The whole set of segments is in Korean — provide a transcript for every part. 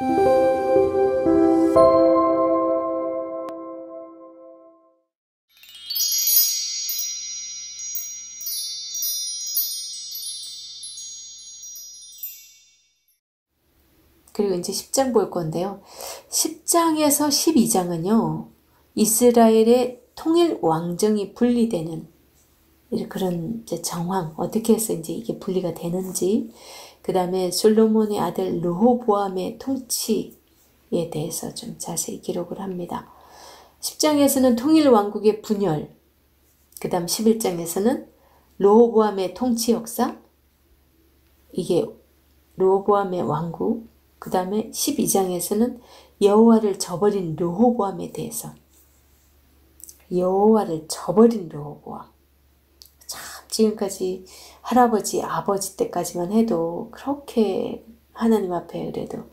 그리고 이제 10장 볼 건데요. 10장에서 12장은요. 이스라엘의 통일 왕정이 분리되는 그런 이제 정황, 어떻게 해서 이제 이게 분리가 되는지, 그 다음에 솔로몬의 아들 르호보암의 통치에 대해서 좀 자세히 기록을 합니다. 10장에서는 통일 왕국의 분열, 그 다음 11장에서는 르호보암의 통치 역사, 이게 르호보암의 왕국, 그 다음에 12장에서는 여호와를 저버린 르호보암에 대해서, 여호와를 저버린 르호보암. 참 지금까지 할아버지 아버지 때까지만 해도 그렇게 하나님 앞에 그래도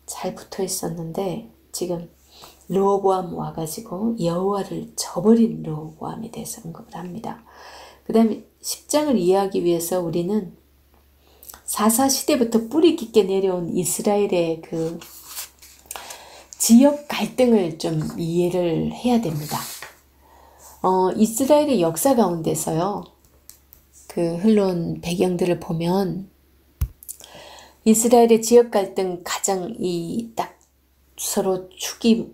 잘 붙어 있었는데, 지금 르호보암 와가지고 여호와를 저버린 르호보암에 대해서 언급을 합니다. 그 다음에 10장을 이해하기 위해서 우리는 사사 시대부터 뿌리 깊게 내려온 이스라엘의 그 지역 갈등을 좀 이해를 해야 됩니다. 이스라엘의 역사 가운데서요, 그 흘러온 배경들을 보면 이스라엘의 지역 갈등 가장 딱 서로 축이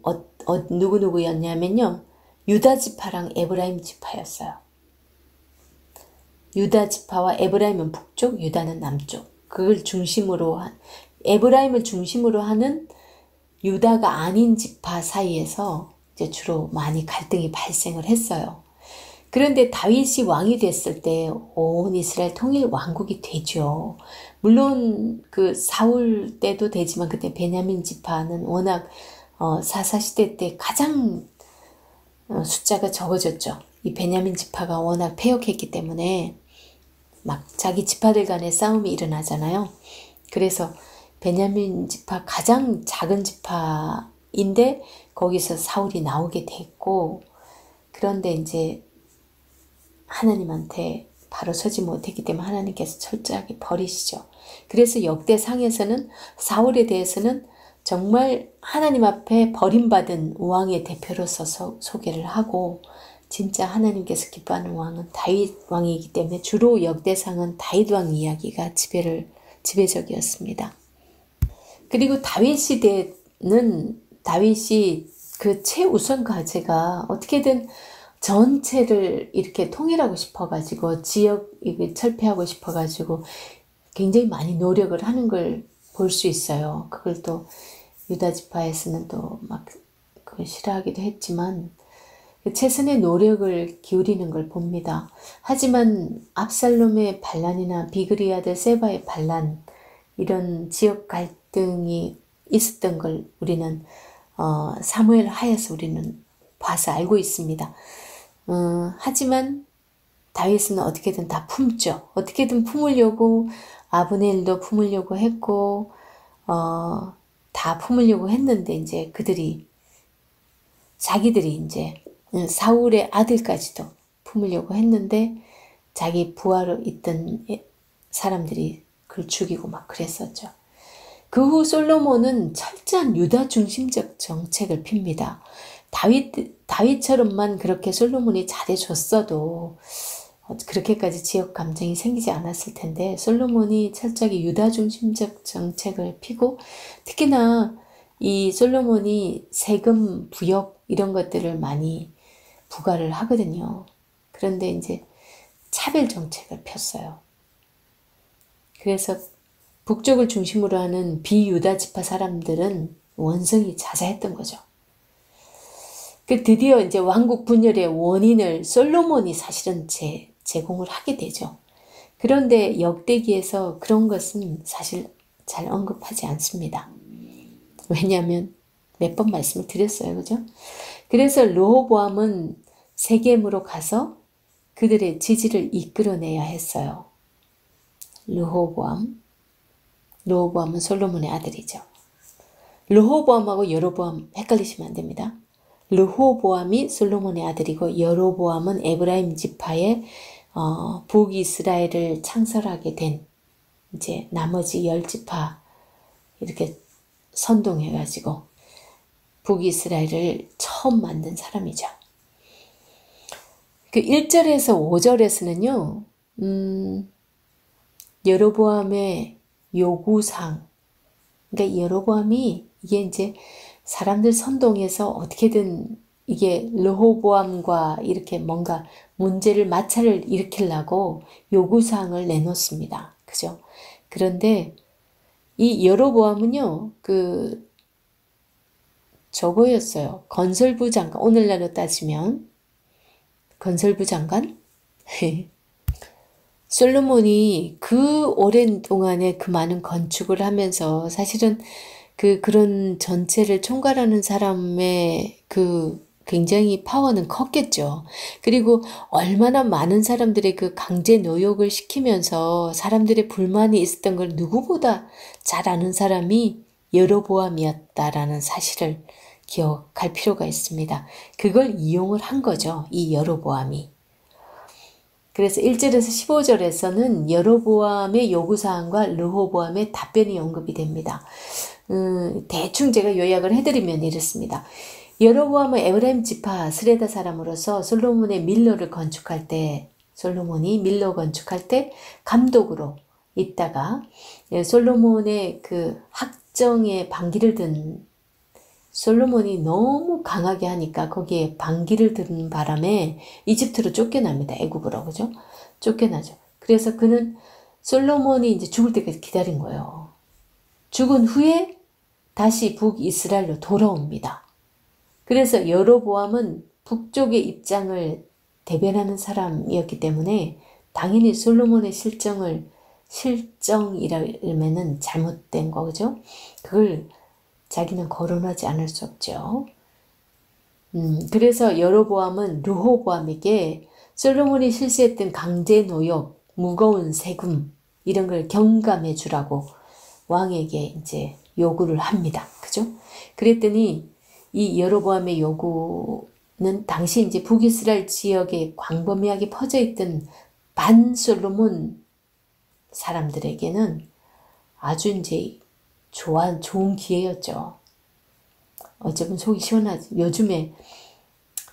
누구누구였냐면요, 유다 지파랑 에브라임 지파였어요. 유다 지파와 에브라임은 북쪽, 유다는 남쪽. 그걸 중심으로 에브라임을 중심으로 하는 유다가 아닌 지파 사이에서 이제 주로 많이 갈등이 발생을 했어요. 그런데 다윗이 왕이 됐을 때 온 이스라엘 통일 왕국이 되죠. 물론 그 사울 때도 되지만 그때 베냐민 지파는 워낙 사사시대 때 가장 숫자가 적어졌죠. 이 베냐민 지파가 워낙 패역했기 때문에 막 자기 지파들 간에 싸움이 일어나잖아요. 그래서 베냐민 지파 가장 작은 지파인데 거기서 사울이 나오게 됐고, 그런데 이제 하나님한테 바로 서지 못했기 때문에 하나님께서 철저하게 버리시죠. 그래서 역대상에서는 사울에 대해서는 정말 하나님 앞에 버림받은 왕의 대표로서 소개를 하고, 진짜 하나님께서 기뻐하는 왕은 다윗 왕이기 때문에 주로 역대상은 다윗 왕 이야기가 지배적이었습니다. 그리고 다윗 시대는 다윗이 그 최우선 과제가 어떻게든 전체를 이렇게 통일하고 싶어가지고 지역 철폐하고 싶어가지고 굉장히 많이 노력을 하는 걸 볼 수 있어요. 그걸 또 유다 지파에서는 또 막 그걸 싫어하기도 했지만 최선의 노력을 기울이는 걸 봅니다. 하지만 압살롬의 반란이나 비그리 아들 세바의 반란, 이런 지역 갈등이 있었던 걸 우리는 사무엘 하에서 우리는 봐서 알고 있습니다. 하지만 다윗은 어떻게든 다 품죠. 어떻게든 품으려고 아브넬도 품으려고 했고 다 품으려고 했는데 이제 자기들이 이제 사울의 아들까지도 품으려고 했는데 자기 부하로 있던 사람들이 그를 죽이고 막 그랬었죠. 그 후 솔로몬은 철저한 유다 중심적 정책을 핍니다. 다윗처럼만 그렇게 솔로몬이 잘해줬어도 그렇게까지 지역 감정이 생기지 않았을 텐데, 솔로몬이 철저하게 유다 중심적 정책을 피고, 특히나 이 솔로몬이 세금 부역 이런 것들을 많이 부과를 하거든요. 그런데 이제 차별 정책을 폈어요. 그래서 북쪽을 중심으로 하는 비유다 지파 사람들은 원성이 자자했던 거죠. 드디어 이제 왕국 분열의 원인을 솔로몬이 사실은 제공을 하게 되죠. 그런데 역대기에서 그런 것은 사실 잘 언급하지 않습니다. 왜냐하면 몇 번 말씀을 드렸어요. 그죠? 그래서 르호보암은 세겜으로 가서 그들의 지지를 이끌어내야 했어요. 르호보암은 솔로몬의 아들이죠. 르호보암하고 여로보암 헷갈리시면 안 됩니다. 르호보암이 솔로몬의 아들이고 여로보암은 에브라임 지파의 북이스라엘을 창설하게 된 이제 나머지 10지파 이렇게 선동해가지고 북이스라엘을 처음 만든 사람이죠. 그 1절에서 5절에서는요, 여로보암의 요구사항, 그러니까 여로보암이 이게 이제 사람들 선동해서 어떻게든 이게 르호보암과 이렇게 뭔가 문제를 마찰을 일으키려고 요구사항을 내놓습니다. 그죠? 그런데 이 여로보암은요, 저거였어요. 건설부 장관, 오늘날로 따지면 건설부 장관? 솔로몬이 그 오랜 동안에 그 많은 건축을 하면서 사실은 그런 전체를 총괄하는 사람의 굉장히 파워는 컸겠죠. 그리고 얼마나 많은 사람들의 그 강제 노역을 시키면서 사람들의 불만이 있었던 걸 누구보다 잘 아는 사람이 여로보암이었다라는 사실을 기억할 필요가 있습니다. 그걸 이용을 한 거죠. 이 여로보암이. 그래서 1절에서 15절에서는 여로보암의 요구사항과 르호보암의 답변이 언급이 됩니다. 대충 제가 요약을 해드리면 이렇습니다. 여로보암은 에브라임 지파 스레다 사람으로서 솔로몬이 밀로를 건축할 때 감독으로 있다가 솔로몬의 그 학정에 반기를 든 솔로몬이 너무 강하게 하니까 거기에 반기를 드는 바람에 이집트로 쫓겨납니다. 애굽으로. 그죠? 쫓겨나죠. 그래서 그는 솔로몬이 이제 죽을 때까지 기다린 거예요. 죽은 후에 다시 북이스라엘로 돌아옵니다. 그래서 여로보암은 북쪽의 입장을 대변하는 사람이었기 때문에 당연히 솔로몬의 실정이라면은 잘못된 거죠. 그걸 자기는 거론하지 않을 수 없죠. 그래서 여로보암은 르호보암에게 솔로몬이 실시했던 강제 노역, 무거운 세금 이런 걸 경감해 주라고 왕에게 이제 요구를 합니다. 그죠? 그랬더니 이 여로보암의 요구는 당시 이제 북이스라엘 지역에 광범위하게 퍼져 있던 반솔로몬 사람들에게는 아주 이제 좋은 기회였죠. 어쩌면 속이 시원하지.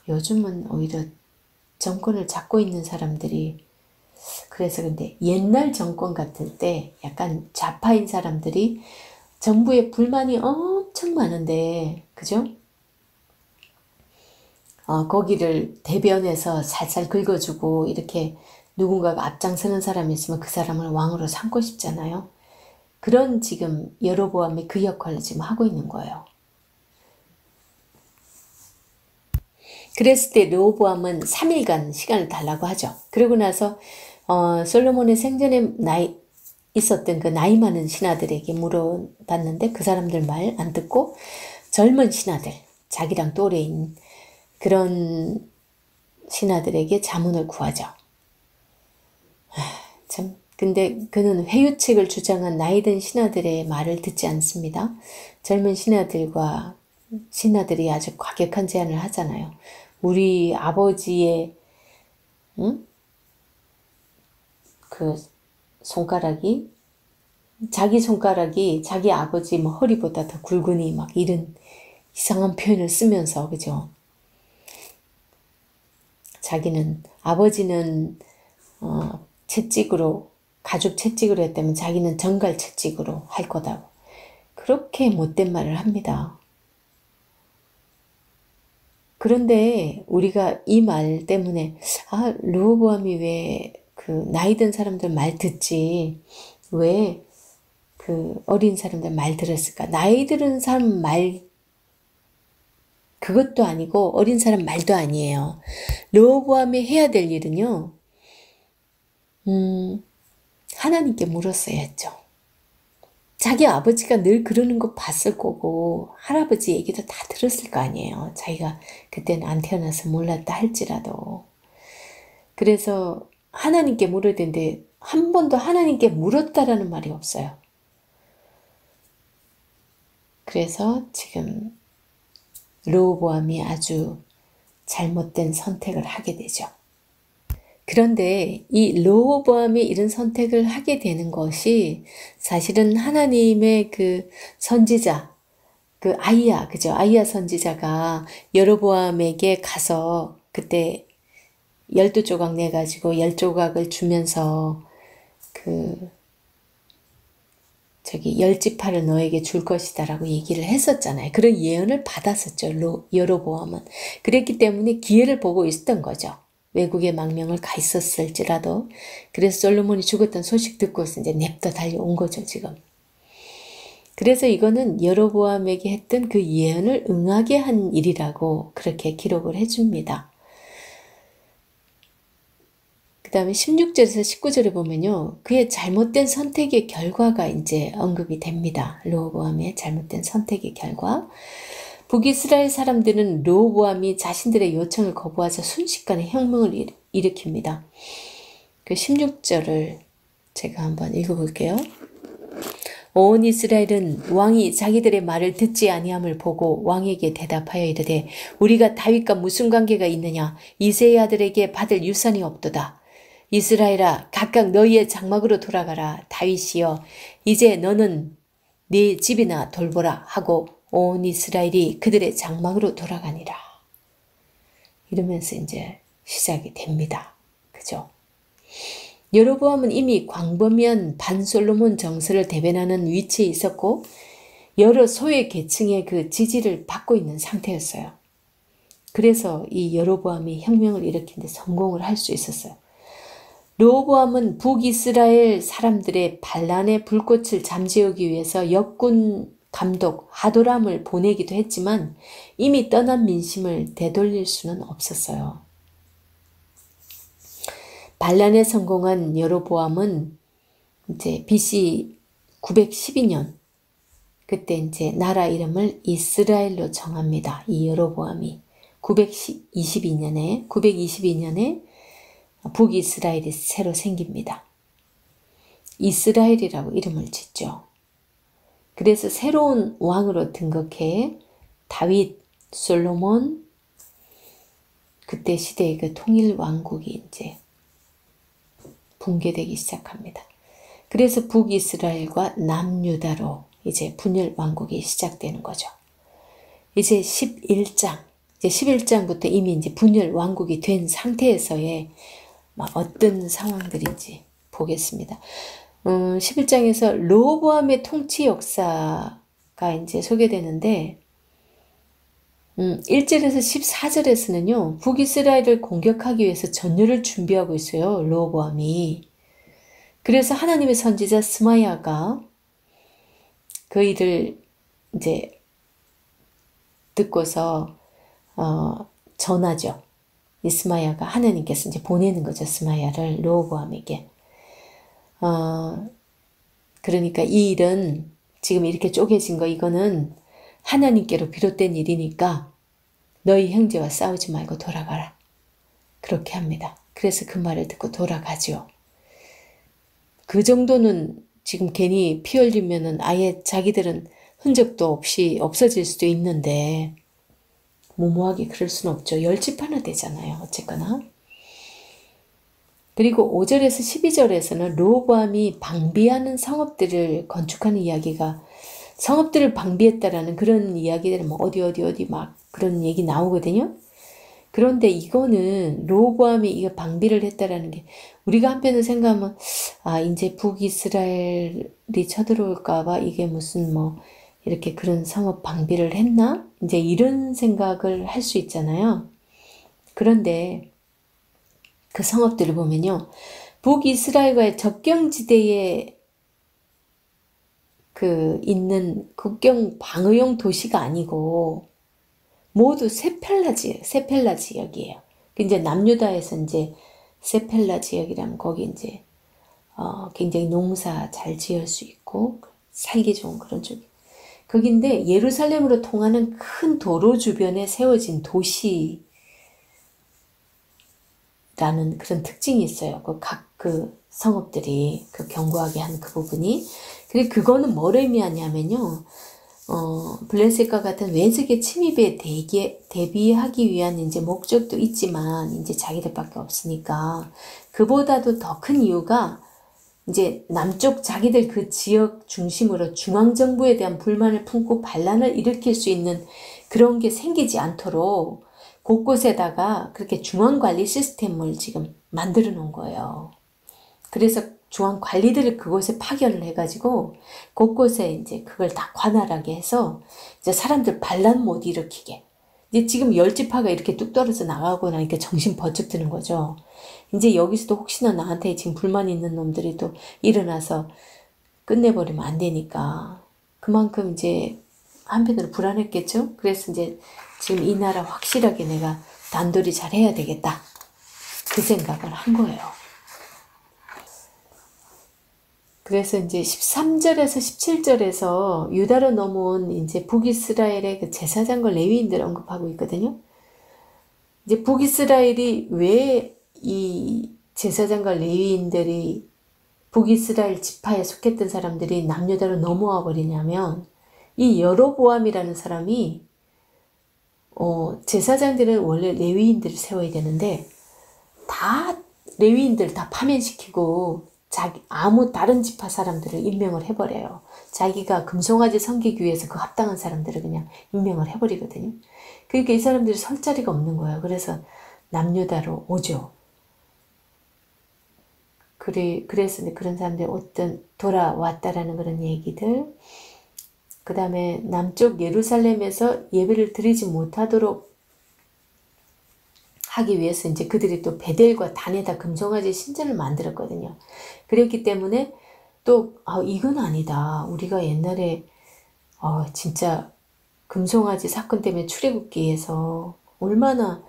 요즘은 오히려 정권을 잡고 있는 사람들이 그래서 근데 옛날 정권 같을 때 약간 좌파인 사람들이 정부에 불만이 엄청 많은데 그죠? 거기를 대변해서 살살 긁어주고 이렇게 누군가가 앞장서는 사람이 있으면 그 사람을 왕으로 삼고 싶잖아요. 그런 지금 여로보암이 그 역할을 지금 하고 있는 거예요. 그랬을 때 르호보암은 3일간 시간을 달라고 하죠. 그러고 나서 솔로몬의 생전에 있었던 그 나이 많은 신하들에게 물어봤는데 그 사람들 말 안 듣고 젊은 신하들, 자기랑 또래인 그런 신하들에게 자문을 구하죠. 참 근데 그는 회유책을 주장한 나이든 신하들의 말을 듣지 않습니다. 젊은 신하들이 아주 과격한 제안을 하잖아요. 우리 아버지의 그 손가락이 자기 아버지 뭐 허리보다 더 굵으니 막 이런 이상한 표현을 쓰면서 그죠? 자기는 아버지는 채찍으로 가죽 채찍으로 했다면 자기는 정갈 채찍으로 할 거다고 그렇게 못된 말을 합니다. 그런데 우리가 이 말 때문에 르호보암이 왜 그 나이 든 사람들 말 듣지 왜 그 어린 사람들 말 들었을까? 나이 들은 사람 말 그것도 아니고 어린 사람 말도 아니에요. 르호보암이 해야 될 일은요. 하나님께 물었어야 했죠. 자기 아버지가 늘 그러는 거 봤을 거고 할아버지 얘기도 다 들었을 거 아니에요. 자기가 그때는 안 태어나서 몰랐다 할지라도. 그래서 하나님께 물어야 되는데 한 번도 하나님께 물었다라는 말이 없어요. 그래서 지금 르호보암이 아주 잘못된 선택을 하게 되죠. 그런데 이 르호보암이 이런 선택을 하게 되는 것이 사실은 하나님의 그 선지자 그 아이야, 그죠? 아이야 선지자가 여로보암에게 가서 그때 12조각 내가지고 10조각을 주면서 그 열지파를 너에게 줄 것이다라고 얘기를 했었잖아요. 그런 예언을 받았었죠. 여로보암은. 그랬기 때문에 기회를 보고 있었던 거죠. 외국에 망명을 가 있었을지라도. 그래서 솔로몬이 죽었던 소식 듣고서 이제 냅다 달려온 거죠, 지금. 그래서 이거는 여로보암에게 했던 그 예언을 응하게 한 일이라고 그렇게 기록을 해줍니다. 그 다음에 16절에서 19절에 보면요. 그의 잘못된 선택의 결과가 이제 언급이 됩니다. 르호보암의 잘못된 선택의 결과. 북이스라엘 사람들은 르호보암이 자신들의 요청을 거부하자 순식간에 혁명을 일으킵니다. 그 16절을 제가 한번 읽어볼게요. 온 이스라엘은 왕이 자기들의 말을 듣지 아니함을 보고 왕에게 대답하여 이르되 우리가 다윗과 무슨 관계가 있느냐 이새의 아들에게 받을 유산이 없도다. 이스라엘아 각각 너희의 장막으로 돌아가라. 다윗이여 이제 너는 네 집이나 돌보라 하고 온 이스라엘이 그들의 장막으로 돌아가니라. 이러면서 이제 시작이 됩니다. 그죠? 여로보암은 이미 광범위한 반솔로몬 정서를 대변하는 위치에 있었고 여러 소외 계층의 그 지지를 받고 있는 상태였어요. 그래서 이 여로보암이 혁명을 일으키는 데 성공을 할 수 있었어요. 르호보암은 북이스라엘 사람들의 반란의 불꽃을 잠재우기 위해서 역군 감독 하도람을 보내기도 했지만 이미 떠난 민심을 되돌릴 수는 없었어요. 반란에 성공한 여로보암은 이제 BC 912년 그때 이제 나라 이름을 이스라엘로 정합니다. 이 여로보암이 922년에 북이스라엘이 새로 생깁니다. 이스라엘이라고 이름을 짓죠. 그래서 새로운 왕으로 등극해 다윗, 솔로몬 그때 시대의 그 통일 왕국이 이제 붕괴되기 시작합니다. 그래서 북이스라엘과 남유다로 이제 분열 왕국이 시작되는 거죠. 이제 11장부터 이미 이제 분열 왕국이 된 상태에서의 어떤 상황들인지 보겠습니다. 11장에서 르호보암의 통치 역사가 이제 소개되는데 1절에서 14절에서는요. 북이스라엘을 공격하기 위해서 전열을 준비하고 있어요. 르호보암이. 그래서 하나님의 선지자 스마야가 그 일을 이제 듣고서 전하죠. 스마야가 하나님께서 이제 보내는 거죠. 스마야를 르호보암에게. 그러니까 이 일은 지금 이렇게 쪼개진 거 이거는 하나님께로 비롯된 일이니까 너희 형제와 싸우지 말고 돌아가라. 그렇게 합니다. 그래서 그 말을 듣고 돌아가죠. 그 정도는 지금 괜히 피 흘리면은 아예 자기들은 흔적도 없이 없어질 수도 있는데 무모하게 그럴 수는 없죠. 열집하나 되잖아요. 어쨌거나. 그리고 5절에서 12절에서는 르호보암이 방비하는 성읍들을 건축하는 이야기가 성읍들을 방비했다라는 그런 이야기들은 뭐 어디 막 그런 얘기 나오거든요. 그런데 이거는 르호보암이 이거 방비를 했다라는 게 우리가 한편으로 생각하면 이제 북이스라엘이 쳐들어올까봐 이게 무슨 뭐 이렇게 그런 성읍 방비를 했나? 이제 이런 생각을 할 수 있잖아요. 그런데 그 성읍들을 보면요. 북이스라엘과의 접경지대에 그 있는 국경 방어용 도시가 아니고 모두 세펠라 지역이에요. 이제 남유다에서 이제 세펠라 지역이라면 거기 이제 굉장히 농사 잘 지을 수 있고 살기 좋은 그런 쪽. 거긴데 예루살렘으로 통하는 큰 도로 주변에 세워진 도시라는 그런 특징이 있어요. 그 성읍들이 그 견고하게 한 그 부분이. 그리고 그거는 뭘 의미하냐면요. 블레셋과 같은 외적의 침입에 대비하기 위한 이제 목적도 있지만 이제 자기들밖에 없으니까 그보다도 더 큰 이유가 이제 남쪽 자기들 그 지역 중심으로 중앙정부에 대한 불만을 품고 반란을 일으킬 수 있는 그런 게 생기지 않도록 곳곳에다가 그렇게 중앙관리 시스템을 지금 만들어 놓은 거예요. 그래서 중앙관리들을 그곳에 파견을 해가지고 곳곳에 이제 그걸 다 관할하게 해서 이제 사람들 반란 못 일으키게. 이제 지금 열지파가 이렇게 뚝 떨어져 나가고 나니까 정신 번쩍 드는 거죠. 이제 여기서도 혹시나 나한테 지금 불만이 있는 놈들이 또 일어나서 끝내버리면 안 되니까 그만큼 이제 한편으로 불안했겠죠. 그래서 이제 지금 이 나라 확실하게 내가 단돌이 잘 해야 되겠다. 그 생각을 한 거예요. 그래서 이제 13절에서 17절에서 유다로 넘어온 이제 북이스라엘의 그 제사장과 레위인들을 언급하고 있거든요. 이제 북이스라엘이 왜 이 제사장과 레위인들이 북이스라엘 지파에 속했던 사람들이 남유다로 넘어와 버리냐면 이 여로보암이라는 사람이 제사장들은 원래 레위인들을 세워야 되는데 다 레위인들 다 파면시키고 아무 다른 지파 사람들을 임명을 해버려요. 자기가 금송아지 섬기기 위해서 그 합당한 사람들을 그냥 임명을 해버리거든요. 그러니까 이 사람들이 설 자리가 없는 거예요. 그래서 남유다로 오죠. 그래서 그런 사람들이 어떤 돌아왔다라는 그런 얘기들. 그 다음에 남쪽 예루살렘에서 예배를 드리지 못하도록 하기 위해서 이제 그들이 또 베델과 단에다 금송아지 신전을 만들었거든요. 그랬기 때문에 또 이건 아니다. 우리가 옛날에 진짜 금송아지 사건 때문에 출애굽기에서 얼마나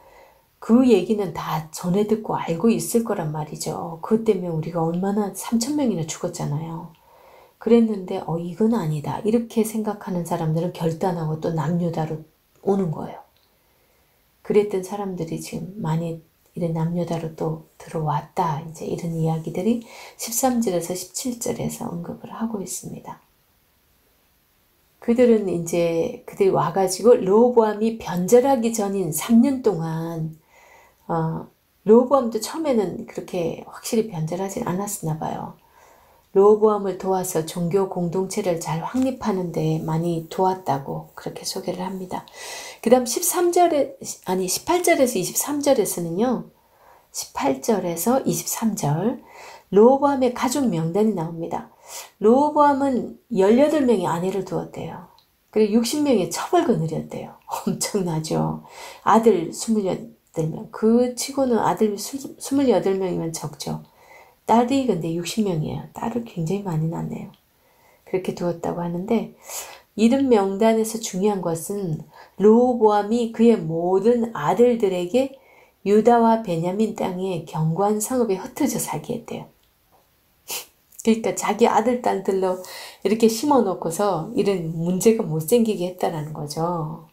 그 얘기는 다 전해 듣고 알고 있을 거란 말이죠. 그것 때문에 우리가 얼마나 3,000명이나 죽었잖아요. 그랬는데 이건 아니다. 이렇게 생각하는 사람들은 결단하고 또 남유다로 오는 거예요. 그랬던 사람들이 지금 많이 이런 남유다로 또 들어왔다. 이제 이런 이야기들이 13절에서 17절에서 언급을 하고 있습니다. 그들이 와가지고 르호보암이 변절하기 전인 3년 동안 르호보암도 처음에는 그렇게 확실히 변절하지 않았나 봐요. 르호보암을 도와서 종교 공동체를 잘 확립하는데 많이 도왔다고 그렇게 소개를 합니다. 그 다음 18절에서 23절에서는요. 18절에서 23절 르호보암의 가족 명단이 나옵니다. 르호보암은 18명의 아내를 두었대요. 그리고 60명의 처벌거늘이었대요. 엄청나죠. 아들 28명. 그 치고는 아들 28명이면 적죠. 딸이 근데 60명이에요. 딸을 굉장히 많이 낳네요. 그렇게 두었다고 하는데 이런 명단에서 중요한 것은 르호보암이 그의 모든 아들들에게 유다와 베냐민 땅에 견고한 성읍에 흩어져 살게 했대요. 그러니까 자기 아들, 딸들로 이렇게 심어놓고서 이런 문제가 못 생기게 했다는 거죠.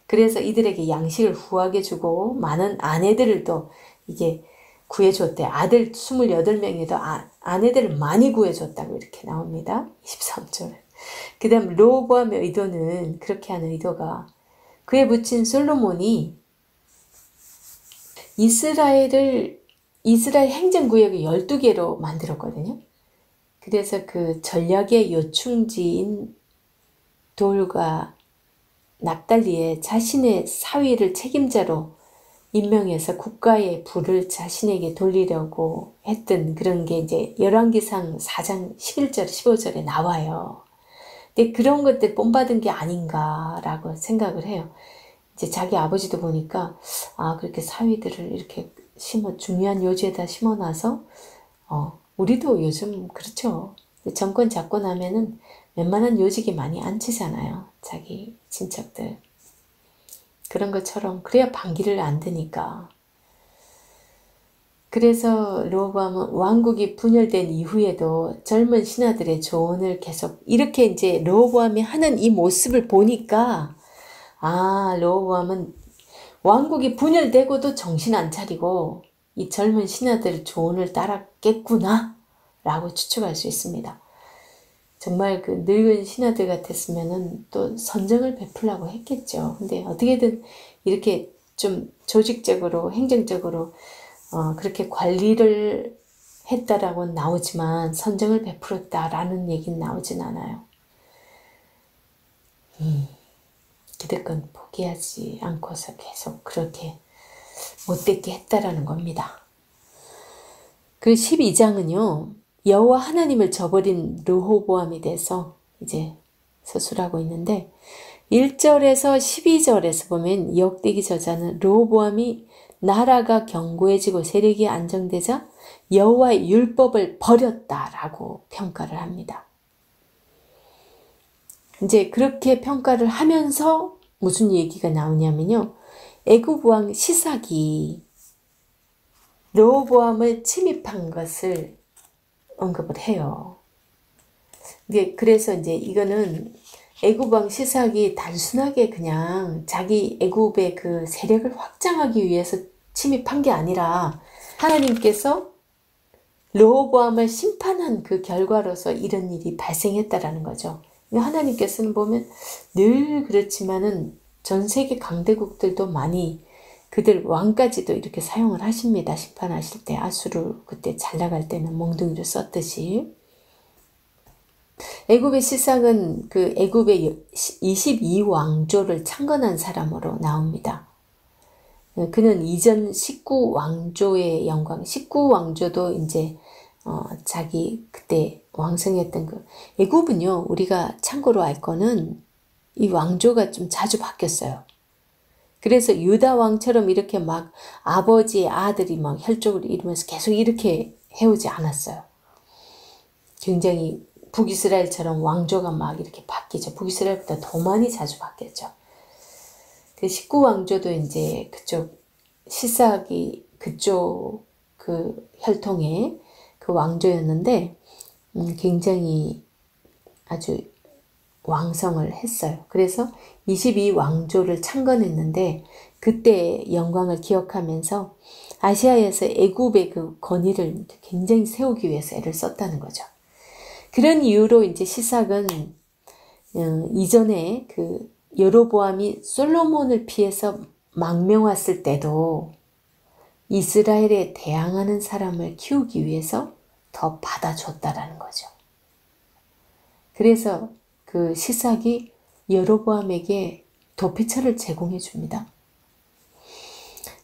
그래서 이들에게 양식을 후하게 주고 많은 아내들을 또 이게 구해줬대. 아들 28명에도 아내들을 많이 구해줬다고 이렇게 나옵니다. 23절. 그 다음 르호보암의 의도는 그렇게 하는 의도가 그의 부친 솔로몬이 이스라엘 행정구역을 12개로 만들었거든요. 그래서 그 전략의 요충지인 돌과 납달리에 자신의 사위를 책임자로 임명해서 국가의 부를 자신에게 돌리려고 했던 그런 게 이제 열왕기상 4장 11절 15절에 나와요. 근데 그런 것들 본받은 게 아닌가라고 생각을 해요. 이제 자기 아버지도 보니까 그렇게 사위들을 이렇게 중요한 요지에다 심어놔서 우리도 요즘 그렇죠. 정권 잡고 나면은 웬만한 요직이 많이 앉히잖아요. 자기 친척들. 그런 것처럼 그래야 반기를 안 드니까. 그래서 르호보암은 왕국이 분열된 이후에도 젊은 신하들의 조언을 계속 이렇게 이제 르호보암이 하는 이 모습을 보니까 르호보암은 왕국이 분열되고도 정신 안 차리고 이 젊은 신하들 조언을 따랐겠구나 라고 추측할 수 있습니다. 정말 그 늙은 신하들 같았으면은 또 선정을 베풀려고 했겠죠. 근데 어떻게든 이렇게 좀 조직적으로 행정적으로 그렇게 관리를 했다라고는 나오지만 선정을 베풀었다라는 얘기는 나오진 않아요. 기득권 포기하지 않고서 계속 그렇게 못되게 했다라는 겁니다. 그 12장은요. 여호와 하나님을 저버린 르호보암에 대해서 이제 서술하고 있는데 1절에서 12절에서 보면 역대기 저자는 르호보암이 나라가 견고해지고 세력이 안정되자 여호와의 율법을 버렸다라고 평가를 합니다. 이제 그렇게 평가를 하면서 무슨 얘기가 나오냐면요. 애굽 왕 시삭이 르호보암을 침입한 것을 언급을 해요. 그래서 이제 이거는 애굽 왕 시삭이 단순하게 그냥 자기 애굽의 그 세력을 확장하기 위해서 침입한 게 아니라 하나님께서 르호보암을 심판한 그 결과로서 이런 일이 발생했다라는 거죠. 하나님께서는 보면 늘 그렇지만은 전 세계 강대국들도 많이 그들 왕까지도 이렇게 사용을 하십니다. 심판하실 때 아수르 그때 잘 나갈 때는 몽둥이를 썼듯이. 애굽의 시삭은 그 애굽의 22왕조를 창건한 사람으로 나옵니다. 그는 이전 19왕조의 영광, 19왕조도 이제 자기 그때 왕성했던 그 애굽은요. 우리가 참고로 알 거는 이 왕조가 좀 자주 바뀌었어요. 그래서 유다 왕처럼 이렇게 막 아버지의 아들이 막 혈족을 이루면서 계속 이렇게 해오지 않았어요. 굉장히 북이스라엘처럼 왕조가 막 이렇게 바뀌죠. 북이스라엘보다 더 많이 자주 바뀌었죠. 그 19왕조도 이제 그쪽 시삭이 그쪽 그 혈통의 그 왕조였는데 굉장히 아주 왕성을 했어요. 그래서 22왕조를 창건했는데 그때 영광을 기억하면서 아시아에서 애굽의 그 권위를 굉장히 세우기 위해서 애를 썼다는 거죠. 그런 이유로 이제 시삭은 이전에 그 여로보암이 솔로몬을 피해서 망명 왔을 때도 이스라엘에 대항하는 사람을 키우기 위해서 더 받아줬다라는 거죠. 그래서 그 시삭이 여로보암에게 도피처를 제공해 줍니다.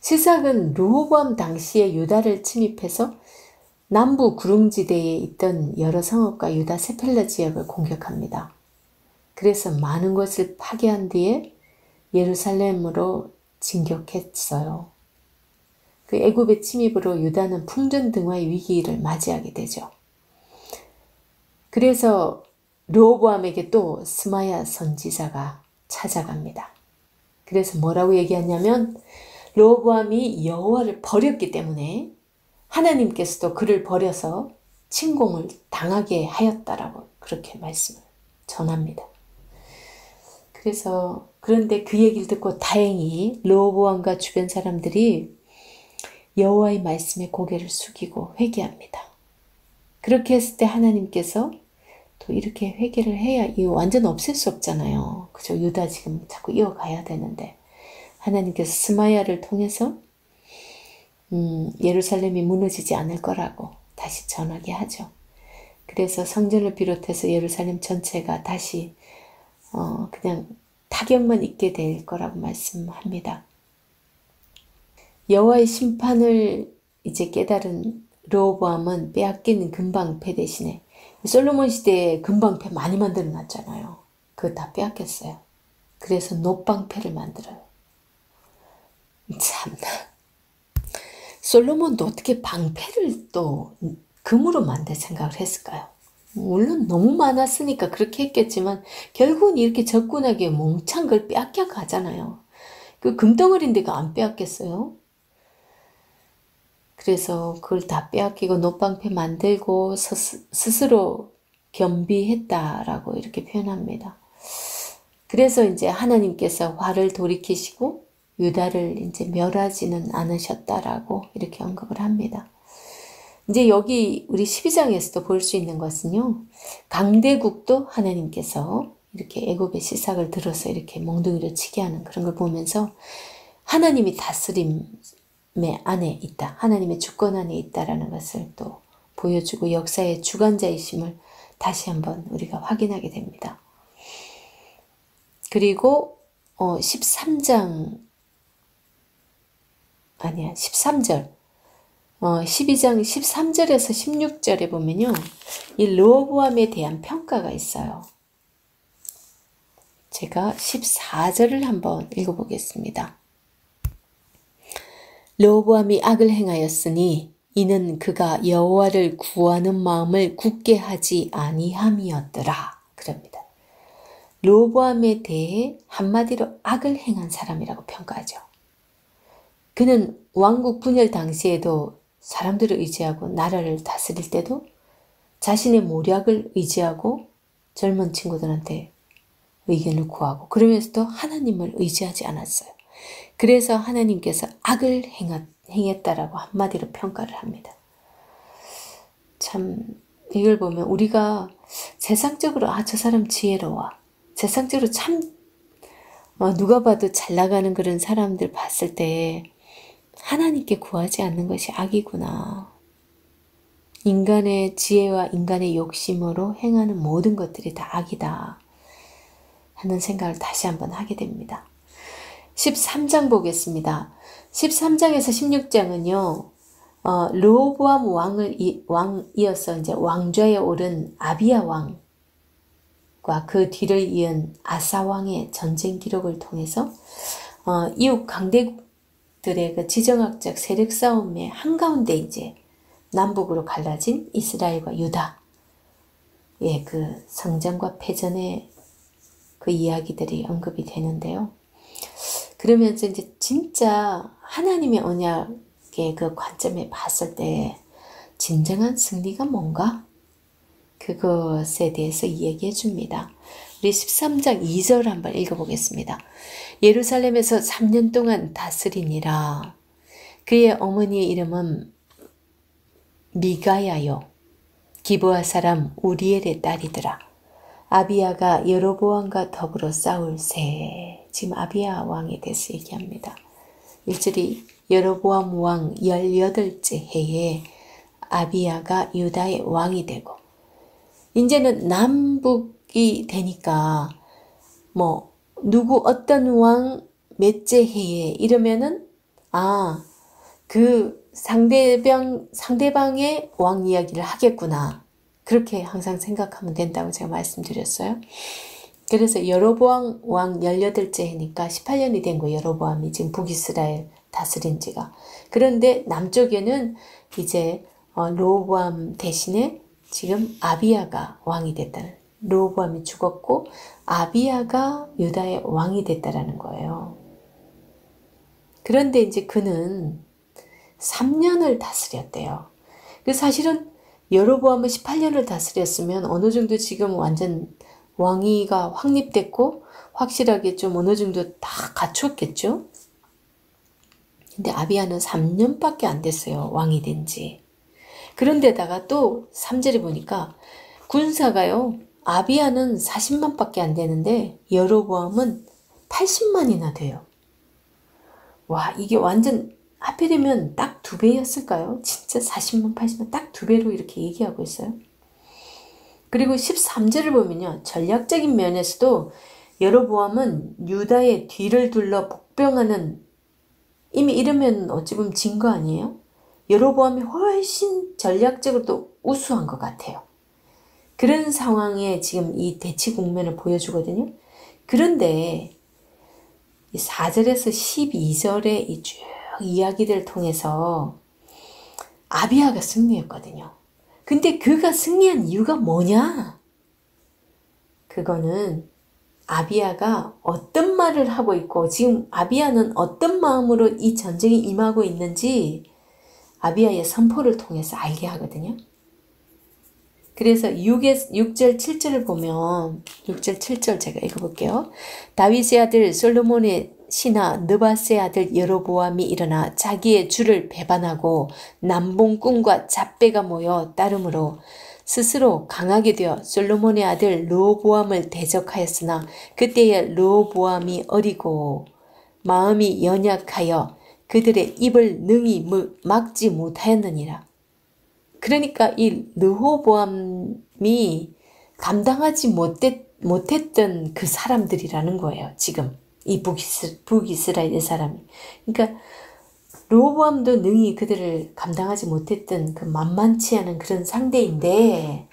시삭은 르호보암 당시에 유다를 침입해서 남부 구릉지대에 있던 여러 성읍과 유다 세펠라 지역을 공격합니다. 그래서 많은 것을 파괴한 뒤에 예루살렘으로 진격했어요. 그 애굽의 침입으로 유다는 풍전등화의 위기를 맞이하게 되죠. 그래서 르호보암에게 또 스마야 선지자가 찾아갑니다. 그래서 뭐라고 얘기하냐면 르호보암이 여호와를 버렸기 때문에 하나님께서도 그를 버려서 침공을 당하게 하였다라고 그렇게 말씀을 전합니다. 그래서 그런데 그 얘기를 듣고 다행히 르호보암과 주변 사람들이 여호와의 말씀에 고개를 숙이고 회개합니다. 그렇게 했을 때 하나님께서 또 이렇게 회개를 해야 이거 완전 없앨 수 없잖아요. 그죠? 유다 지금 자꾸 이어가야 되는데 하나님께서 스마야를 통해서 예루살렘이 무너지지 않을 거라고 다시 전하게 하죠. 그래서 성전을 비롯해서 예루살렘 전체가 다시 그냥 타격만 있게 될 거라고 말씀합니다. 여호와의 심판을 이제 깨달은 르호보암은 빼앗긴 금방패 대신에 솔로몬 시대에 금방패 많이 만들어 놨잖아요. 그거 다 빼앗겼어요. 그래서 놋방패를 만들어요. 참나. 솔로몬도 어떻게 방패를 또 금으로 만들 생각을 했을까요? 물론 너무 많았으니까 그렇게 했겠지만 결국은 이렇게 적군에게 몽창 걸 빼앗겨 가잖아요. 그 금덩어리인데 안 빼앗겠어요? 그래서 그걸 다 빼앗기고 놋방패 만들고 스스로 겸비했다라고 이렇게 표현합니다. 그래서 이제 하나님께서 화를 돌이키시고 유다를 이제 멸하지는 않으셨다라고 이렇게 언급을 합니다. 이제 여기 우리 12장에서도 볼 수 있는 것은요. 강대국도 하나님께서 이렇게 애굽의 시삭을 들어서 이렇게 몽둥이를 치게 하는 그런 걸 보면서 하나님이 다스림의 안에 있다. 하나님의 주권 안에 있다라는 것을 또 보여주고 역사의 주관자이심을 다시 한번 우리가 확인하게 됩니다. 그리고 13절 12장 13절에서 16절에 보면요, 이 르호보암에 대한 평가가 있어요. 제가 14절을 한번 읽어보겠습니다. 르호보암이 악을 행하였으니 이는 그가 여호와를 구하는 마음을 굳게 하지 아니함이었더라. 그럽니다. 르호보암에 대해 한마디로 악을 행한 사람이라고 평가하죠. 그는 왕국 분열 당시에도 사람들을 의지하고 나라를 다스릴 때도 자신의 모략을 의지하고 젊은 친구들한테 의견을 구하고, 그러면서도 하나님을 의지하지 않았어요. 그래서 하나님께서 악을 행했다라고 한마디로 평가를 합니다. 참 이걸 보면 우리가 세상적으로 저 사람 지혜로워, 세상적으로 참 누가 봐도 잘 나가는 그런 사람들 봤을 때 하나님께 구하지 않는 것이 악이구나. 인간의 지혜와 인간의 욕심으로 행하는 모든 것들이 다 악이다 하는 생각을 다시 한번 하게 됩니다. 13장 보겠습니다. 13장에서 16장은요, 르호보암 왕을 이어서 이제 왕좌에 오른 아비야 왕과 그 뒤를 이은 아사 왕의 전쟁 기록을 통해서 이웃 강대국들의 그 지정학적 세력 싸움의 한가운데 이제 남북으로 갈라진 이스라엘과 유다의 그 성장과 패전의 그 이야기들이 언급이 되는데요. 그러면서 이제 진짜 하나님의 언약의 그 관점에 봤을 때 진정한 승리가 뭔가? 그것에 대해서 이야기해 줍니다. 우리 13장 2절 한번 읽어보겠습니다. 예루살렘에서 3년 동안 다스리니라. 그의 어머니의 이름은 미가야요, 기브아 사람 우리엘의 딸이더라. 아비야가 여로보암과 더불어 싸울세. 지금 아비야 왕에 대해서 얘기합니다. 1절이 여로보암 왕 18째 해에 아비야가 유다의 왕이 되고, 이제는 남북이 되니까 뭐 누구 어떤 왕 몇째 해에 이러면은 그 상대방의 왕 이야기를 하겠구나. 그렇게 항상 생각하면 된다고 제가 말씀드렸어요. 그래서 여로보암 왕 18째 해니까 18년이 된 거예요. 여로보암이 지금 북이스라엘 다스린 지가. 그런데 남쪽에는 이제 르호보암 대신에 지금 아비야가 왕이 됐다는, 르호보암이 죽었고 아비야가 유다의 왕이 됐다라는 거예요. 그런데 이제 그는 3년을 다스렸대요. 그래서 사실은 여로보암은 18년을 다스렸으면 어느 정도 지금 완전 왕위가 확립됐고 확실하게 좀 어느 정도 다 갖췄겠죠. 근데 아비야는 3년밖에 안 됐어요. 왕이 된 지. 그런데다가 또 3절에 보니까 군사가요, 아비야는 40만밖에 안 되는데 여로보암은 80만이나 돼요. 와, 이게 완전 하필이면 딱 2배였을까요? 진짜 40만, 80만 딱 2배로 이렇게 얘기하고 있어요. 그리고 13절을 보면요, 전략적인 면에서도 여로보암은 유다의 뒤를 둘러 복병하는, 이미 이러면 어찌 보면 진 거 아니에요? 여로보암이 훨씬 전략적으로도 우수한 것 같아요. 그런 상황에 지금 이 대치 국면을 보여주거든요. 그런데 4절에서 12절의 이 쭉 이야기들을 통해서 아비야가 승리했거든요. 근데 그가 승리한 이유가 뭐냐? 그거는 아비야가 어떤 말을 하고 있고 지금 아비야는 어떤 마음으로 이 전쟁에 임하고 있는지 아비야의 선포를 통해서 알게 하거든요. 그래서 6절 7절을 보면 6절 7절 제가 읽어볼게요. 다윗의 아들 솔로몬의 신하 느밧의 아들 여로보암이 일어나 자기의 주를 배반하고 남봉꾼과 잡배가 모여 따름으로 스스로 강하게 되어 솔로몬의 아들 르호보암을 대적하였으나 그때에 르호보암이 어리고 마음이 연약하여 그들의 입을 능히 막지 못하였느니라. 그러니까 이 르호보암이 감당하지 못했던 그 사람들이라는 거예요. 지금 이 북이스라엘 사람이. 그러니까 르호보암도 능히 그들을 감당하지 못했던 그 만만치 않은 그런 상대인데,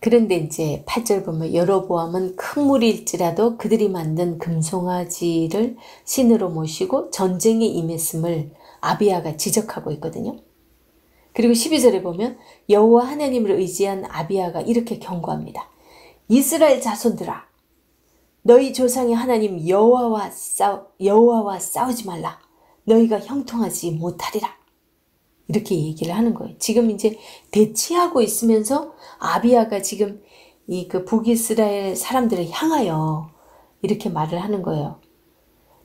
그런데 이제 8절 보면 여로보암은 큰 무리일지라도 그들이 만든 금송아지를 신으로 모시고 전쟁에 임했음을 아비야가 지적하고 있거든요. 그리고 12절에 보면 여호와 하나님을 의지한 아비야가 이렇게 경고합니다. 이스라엘 자손들아, 너희 조상의 하나님 여호와와 싸우지 말라. 너희가 형통하지 못하리라. 이렇게 얘기를 하는 거예요. 지금 이제 대치하고 있으면서 아비야가 지금 이 그 북이스라엘 사람들을 향하여 이렇게 말을 하는 거예요.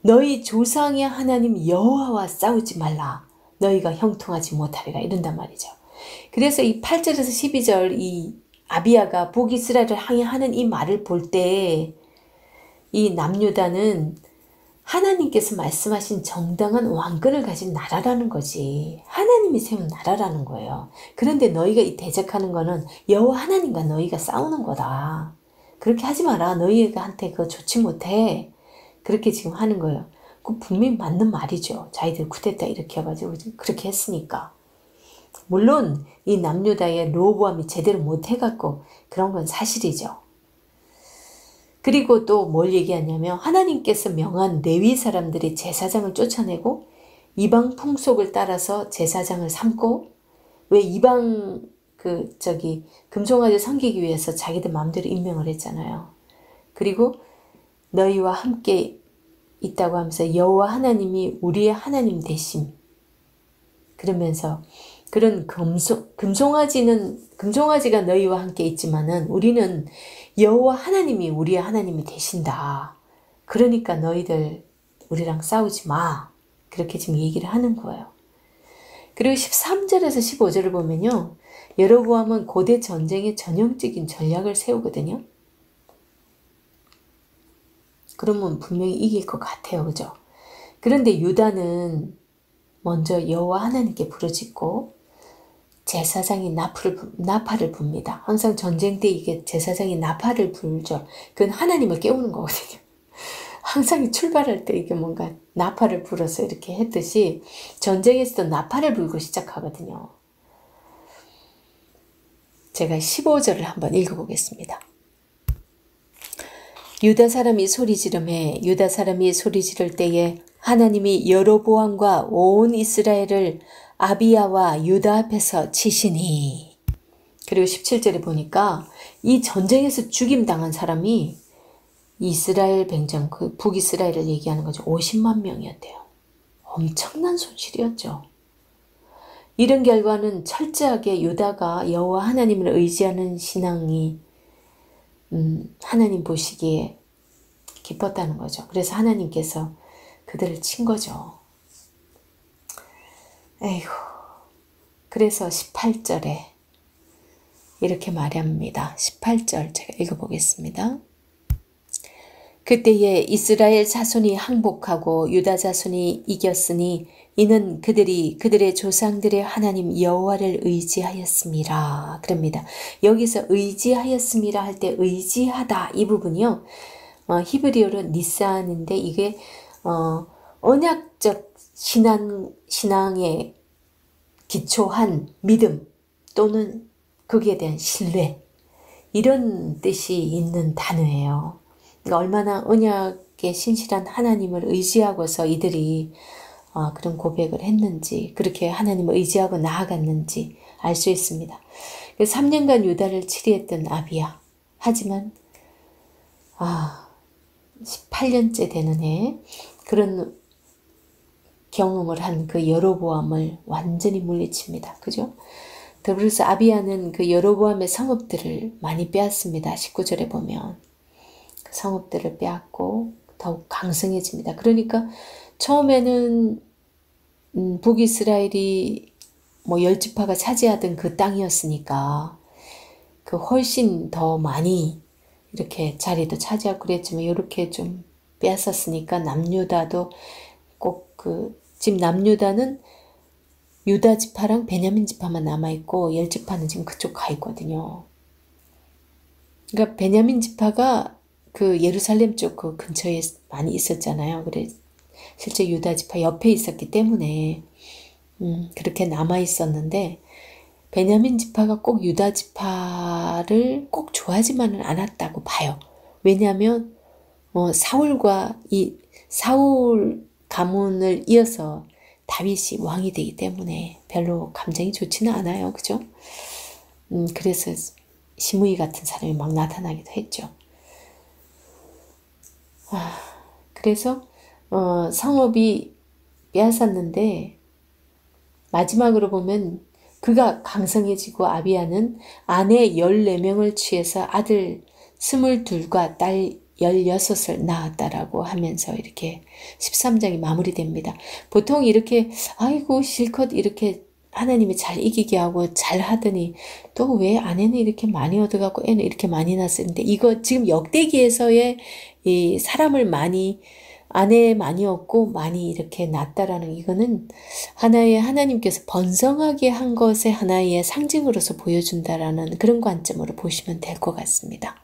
너희 조상의 하나님 여호와와 싸우지 말라. 너희가 형통하지 못하리라. 이런단 말이죠. 그래서 이 8절에서 12절 이 아비야가 북이스라엘을 향해 하는 이 말을 볼 때 이 남유다는 하나님께서 말씀하신 정당한 왕권을 가진 나라라는 거지. 하나님이 세운 나라라는 거예요. 그런데 너희가 이 대적하는 거는 여호와 하나님과 너희가 싸우는 거다. 그렇게 하지 마라. 너희한테 그거 좋지 못해. 그렇게 지금 하는 거예요. 그 분명히 맞는 말이죠. 자기들 쿠데타 이렇게 해가지고 그렇게 했으니까. 물론 이 남유다의 르호보암이 제대로 못해갖고 그런 건 사실이죠. 그리고 또 뭘 얘기하냐면 하나님께서 명한 레위 사람들이 제사장을 쫓아내고 이방 풍속을 따라서 제사장을 삼고, 왜 이방 금송아지 섬기기 위해서 자기들 마음대로 임명을 했잖아요. 그리고 너희와 함께 있다고 하면서 여호와 하나님이 우리의 하나님 되심. 그러면서 그런 금송아지가 너희와 함께 있지만은 우리는 여호와 하나님이 우리의 하나님이 되신다. 그러니까 너희들 우리랑 싸우지 마. 그렇게 지금 얘기를 하는 거예요. 그리고 13절에서 15절을 보면요. 여로보암은 고대 전쟁의 전형적인 전략을 세우거든요. 그러면 분명히 이길 것 같아요. 그죠? 그런데 유다는 먼저 여호와 하나님께 부르짖고 제사장이 나팔을 붑니다. 항상 전쟁 때 이게 제사장이 나팔을 불죠. 그건 하나님을 깨우는 거거든요. 항상 출발할 때 이게 뭔가 나팔을 불어서 이렇게 했듯이 전쟁에서도 나팔을 불고 시작하거든요. 제가 15절을 한번 읽어보겠습니다. 유다 사람이 소리 지를 때에 하나님이 여로보암과 온 이스라엘을 아비야와 유다 앞에서 치시니. 그리고 17절에 보니까 이 전쟁에서 죽임당한 사람이 이스라엘 백성, 그 북이스라엘을 얘기하는 거죠. 50만 명이었대요. 엄청난 손실이었죠. 이런 결과는 철저하게 유다가 여호와 하나님을 의지하는 신앙이 하나님 보시기에 기뻤다는 거죠. 그래서 하나님께서 그들을 친 거죠. 에이구. 그래서 18절에 이렇게 말합니다. 18절 제가 읽어보겠습니다. 그때에 이스라엘 자손이 항복하고 유다 자손이 이겼으니 이는 그들이 그들의 조상들의 하나님 여호와를 의지하였음이라. 그럽니다. 여기서 의지하였음이라 할 때 의지하다 이 부분이요. 히브리어로 니산인데 이게 언약적 신앙에 기초한 믿음 또는 거기에 대한 신뢰, 이런 뜻이 있는 단어예요. 그러니까 얼마나 언약에 신실한 하나님을 의지하고서 이들이 그런 고백을 했는지, 그렇게 하나님을 의지하고 나아갔는지 알 수 있습니다. 3년간 유다를 치리했던 아비야. 하지만 18년째 되는 해 그런 경험을 한 그 여로보암을 완전히 물리칩니다. 그죠? 더불어서 아비야는 그 여로보암의 성읍들을 많이 빼앗습니다. 19절에 보면 그 성읍들을 빼앗고 더욱 강성해집니다. 그러니까 처음에는 북이스라엘이 뭐 10지파가 차지하던 그 땅이었으니까 그 훨씬 더 많이 이렇게 자리도 차지하고 그랬지만 이렇게 좀 빼앗았으니까 남유다도 꼭 지금 남유다는 유다 지파랑 베냐민 지파만 남아있고 10지파는 지금 그쪽 가 있거든요. 그러니까 베냐민 지파가 그 예루살렘 쪽 그 근처에 많이 있었잖아요. 그래 실제 유다 지파 옆에 있었기 때문에 그렇게 남아 있었는데 베냐민 지파가 꼭 유다 지파를 꼭 좋아하지만은 않았다고 봐요. 왜냐하면 사울과 이 사울 가문을 이어서 다윗이 왕이 되기 때문에 별로 감정이 좋지는 않아요. 그죠? 그래서 시므이 같은 사람이 막 나타나기도 했죠. 그래서 성읍이 빼앗았는데 마지막으로 보면 그가 강성해지고 아비야는 아내 14명을 취해서 아들 22과 딸 16을 낳았다라고 하면서 이렇게 13장이 마무리됩니다. 보통 이렇게 아이고 실컷 이렇게 하나님이 잘 이기게 하고 잘 하더니 또 왜 아내는 이렇게 많이 얻어갖고 애는 이렇게 많이 낳았는데 이거 지금 역대기에서의 이 사람을 많이 아내 많이 얻고 많이 이렇게 낳았다라는 이거는 하나의 하나님께서 번성하게 한 것의 하나의 상징으로서 보여준다라는 그런 관점으로 보시면 될 것 같습니다.